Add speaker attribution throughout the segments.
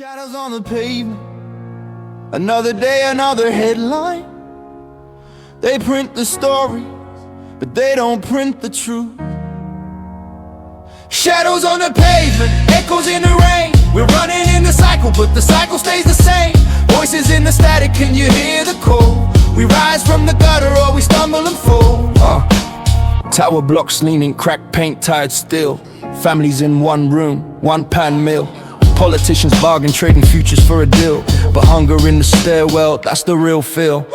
Speaker 1: Shadows on the pavement, another day, another headline. They print the story, but they don't print the truth. Shadows on the pavement, echoes in the rain. We're running in the cycle, but the cycle stays the same. Voices in the static, can you hear the call? We rise from the gutter or we stumble and fall. Tower blocks leaning, cracked paint, tired still. Families in one room, one pan meal. Politicians bargain, trading futures for a deal. But hunger in the stairwell, that's the real feel.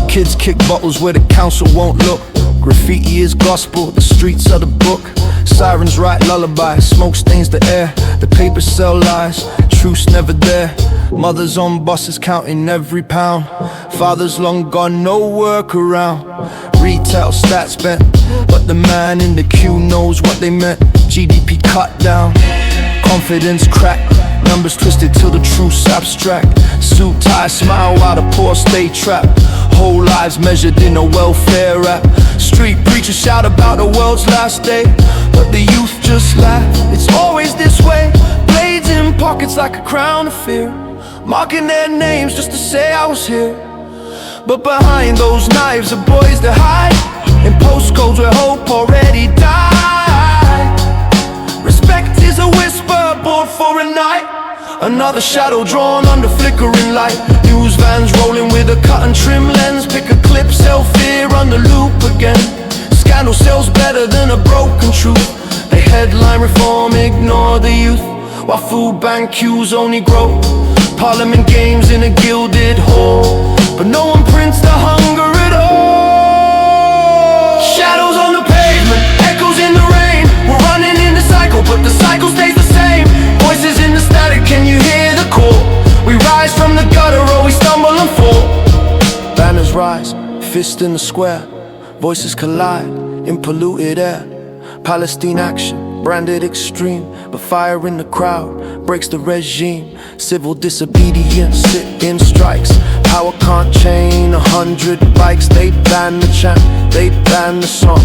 Speaker 1: Kids kick bottles where the council won't look. Graffiti is gospel, the streets are the book. Sirens write lullabies, smoke stains the air. The papers sell lies, truth's never there. Mothers on buses counting every pound. Fathers long gone, no work around. Retail stats bent, but the man in the queue knows what they meant. GDP cut down, confidence cracked. Numbers twisted till the truth's abstract. Suit, tie, smile while the poor stay trapped. Whole lives measured in a welfare rap. Street preachers shout about the world's last day, but the youth just laugh. It's always this way. Blades in pockets like a crown of fear, marking their names just to say I was here. But behind those knives are boys that hide in postcodes where hope already died. Respect is a whisper, bought for a night. Another shadow drawn under flickering light. News vans rolling with a cut and trim lens. Pick a clip, sell fear under loop again. Scandal sells better than a broken truth. They headline reform, ignore the youth, while food bank queues only grow. Parliament games in a gilded hall, but no one prints the hunger at all. Shadows on the pavement, echoes in the rain. We're running in the cycle, but the cycle stays the same. Voices in the static, can you hear the call? We rise from the gutter or we stumble and fall. Banners rise, fist in the square. Voices collide in polluted air. Palestine action, branded extreme, but fire in the crowd breaks the regime. Civil disobedience, sit-in strikes. Power can't chain 100 bikes. They ban the chant, they ban the song,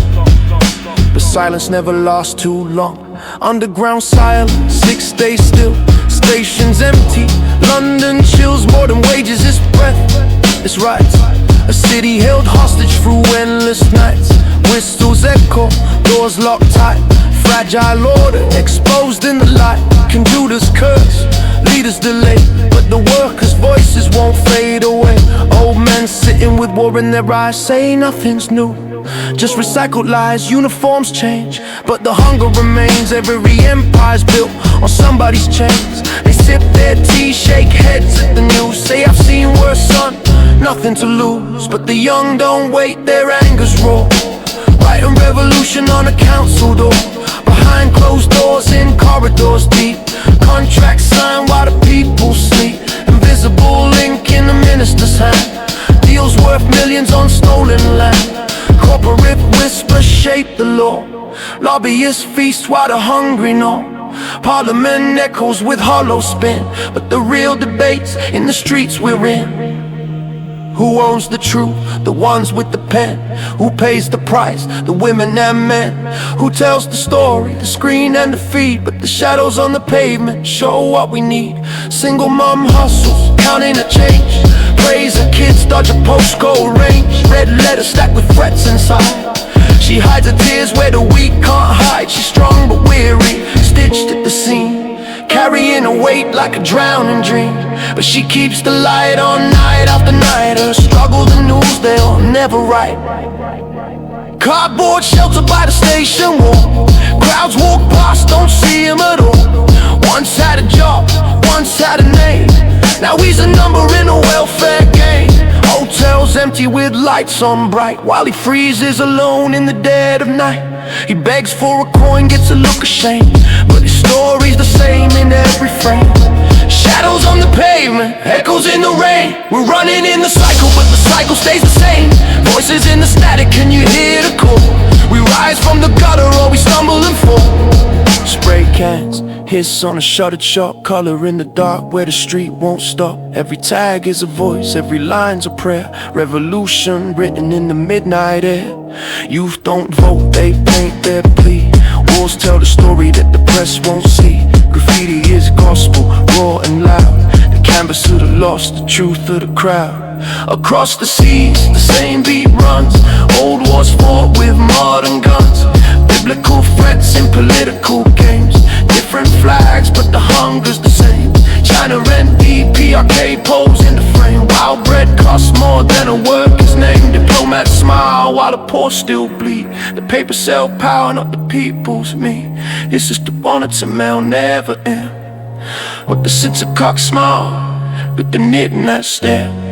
Speaker 1: but silence never lasts too long. Underground silence, 6 days still. Stations empty, London chills. More than wages, it's breath, it's rights. A city held hostage through endless nights. Whistles echo, doors locked tight. Fragile order, exposed in the light. Computers curse, leaders delay, but the workers' voices won't fade away. Old men sitting with war in their eyes say nothing's new, just recycled lies. Uniforms change, but the hunger remains. Every empire's built on somebody's chains. They sip their tea, shake heads at the news, say I've seen worse, son, nothing to lose. But the young don't wait, their anger's raw. Writing revolution on a council door, behind closed doors, in corridors deep. Contracts signed while the people sleep. Invisible link in the minister's hand. Deals worth millions on stolen land. Corporate whispers shape the law. Lobbyists feast while the hungry gnaw. Parliament echoes with hollow spin, but the real debate's in the streets we're in. Who owns the truth? The ones with the pen. Who pays the price? The women and men. Who tells the story? The screen and the feed. But the shadows on the pavement show what we need. Single mom hustles, counting a change. Praise her kids, dodge a postcode range. Red letters stacked with threats inside. She hides her tears where the weak can't hide. She's strong but weary, stitched at the seam, carrying a weight like a drowning dream. But she keeps the light on night after night. Her struggle, the news, they'll never write. Cardboard shelter by the station wall. Crowds walk past, don't see him at all. Once had a job, once had a name. Now he's a number in a welfare game. Hotels empty with lights on bright, while he freezes alone in the dead of night. He begs for a coin, gets a look of shame, but his story's the same in every frame. Shadows on the pavement, echoes in the rain. We're running in the cycle, but the cycle stays the same. Voices in the static, can you hear the call? We rise from the gutter or we stumble and fall. Spray cans, hiss on a shuttered shop. Color in the dark where the street won't stop. Every tag is a voice, every line's a prayer. Revolution written in the midnight air. Youth don't vote, they paint their plea. Walls tell the story that the press won't see. Graffiti is gospel, raw and loud. canvas of the lost, the truth of the crowd. Across the seas, the same beat runs. Old wars fought with modern guns. Biblical threats in political games. Different flags, but the hunger's the same. China rent DPRK pose in the frame. Wild bread costs more than a worker's name. Diplomats smile while the poor still bleed. The paper sell power, not the people's me. It's just the bonnets and mail never end. With the sense of cock smile, with the knitting that's there.